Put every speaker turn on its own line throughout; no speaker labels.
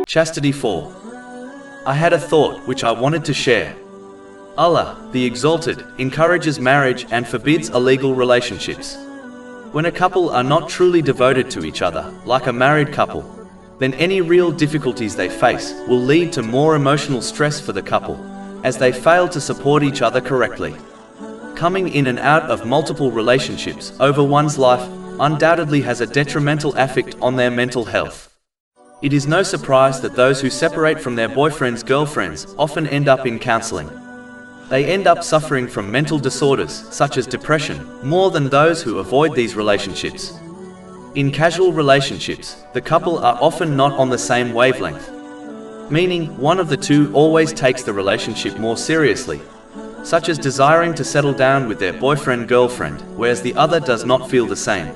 Chastity 4. I had a thought which I wanted to share. Allah, the Exalted, encourages marriage and forbids illegal relationships. When a couple are not truly devoted to each other, like a married couple, then any real difficulties they face will lead to more emotional stress for the couple, as they fail to support each other correctly. Coming in and out of multiple relationships over one's life undoubtedly has a detrimental effect on their mental health. It is no surprise that those who separate from their boyfriends, girlfriends often end up in counseling. They end up suffering from mental disorders such as depression more than those who avoid these relationships. In casual relationships, the couple are often not on the same wavelength, meaning one of the two always takes the relationship more seriously, such as desiring to settle down with their boyfriend-girlfriend, whereas the other does not feel the same.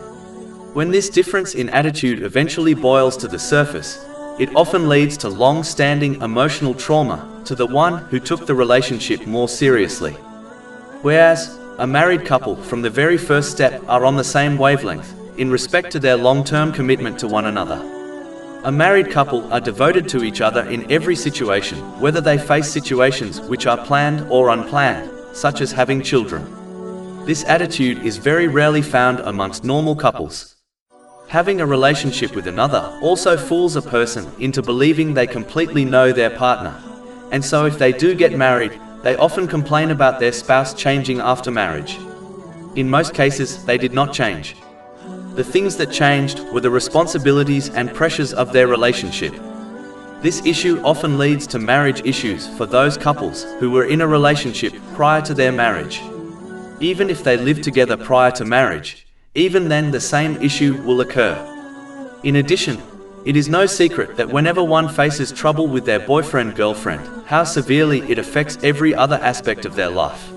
When this difference in attitude eventually boils to the surface, it often leads to long-standing emotional trauma to the one who took the relationship more seriously. Whereas, a married couple from the very first step are on the same wavelength in respect to their long-term commitment to one another. A married couple are devoted to each other in every situation, whether they face situations which are planned or unplanned, such as having children. This attitude is very rarely found amongst normal couples. Having a relationship with another also fools a person into believing they completely know their partner, and so if they do get married, they often complain about their spouse changing after marriage. In most cases, they did not change. The things that changed were the responsibilities and pressures of their relationship. This issue often leads to marriage issues for those couples who were in a relationship prior to their marriage. Even if they lived together prior to marriage, even then the same issue will occur. In addition, it is no secret that whenever one faces trouble with their boyfriend-girlfriend, how severely it affects every other aspect of their life.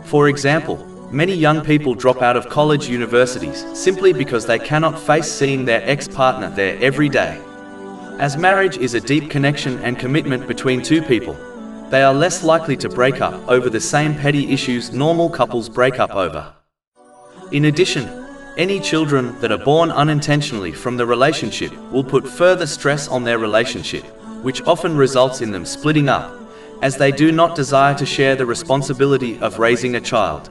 For example, many young people drop out of college universities simply because they cannot face seeing their ex-partner there every day. As marriage is a deep connection and commitment between two people, they are less likely to break up over the same petty issues normal couples break up over. In addition, any children that are born unintentionally from the relationship will put further stress on their relationship, which often results in them splitting up, as they do not desire to share the responsibility of raising a child.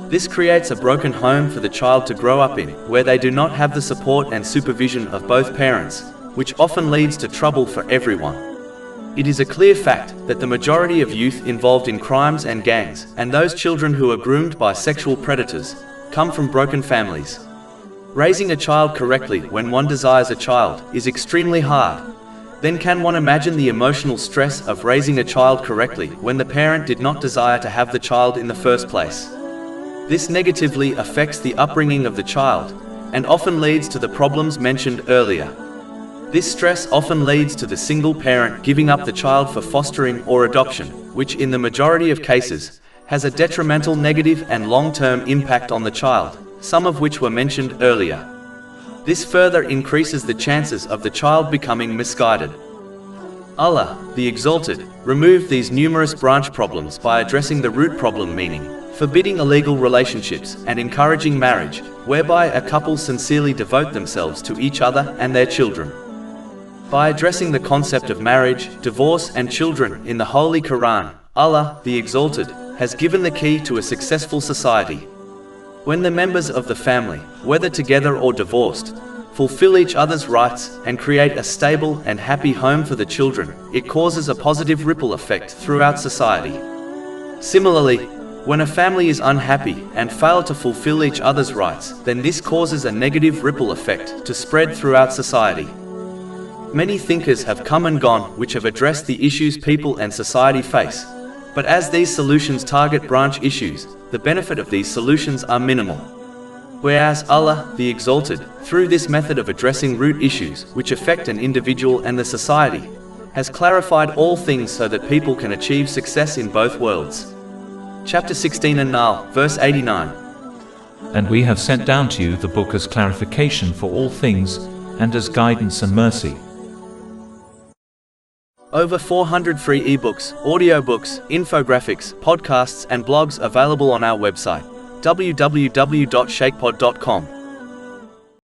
This creates a broken home for the child to grow up in, where they do not have the support and supervision of both parents, which often leads to trouble for everyone. It is a clear fact that the majority of youth involved in crimes and gangs, and those children who are groomed by sexual predators, come from broken families. Raising a child correctly when one desires a child is extremely hard. Then can one imagine the emotional stress of raising a child correctly when the parent did not desire to have the child in the first place? This negatively affects the upbringing of the child, and often leads to the problems mentioned earlier. This stress often leads to the single parent giving up the child for fostering or adoption, which in the majority of cases has a detrimental negative and long-term impact on the child, some of which were mentioned earlier. This further increases the chances of the child becoming misguided. Allah, the Exalted, removed these numerous branch problems by addressing the root problem, meaning forbidding illegal relationships and encouraging marriage, whereby a couple sincerely devote themselves to each other and their children. By addressing the concept of marriage, divorce and children in the Holy Quran, Allah, the Exalted, has given the key to a successful society. When the members of the family, whether together or divorced, fulfill each other's rights and create a stable and happy home for the children, it causes a positive ripple effect throughout society. Similarly, when a family is unhappy and fail to fulfill each other's rights, then this causes a negative ripple effect to spread throughout society. Many thinkers have come and gone which have addressed the issues people and society face. But as these solutions target branch issues, the benefit of these solutions are minimal. Whereas Allah, the Exalted, through this method of addressing root issues which affect an individual and the society, has clarified all things so that people can achieve success in both worlds. Chapter 16 and now, verse 89.
And we have sent down to you the book as clarification for all things, and as guidance and mercy.
Over 400 free ebooks, audiobooks, infographics, podcasts and blogs available on our website, www.shakepod.com.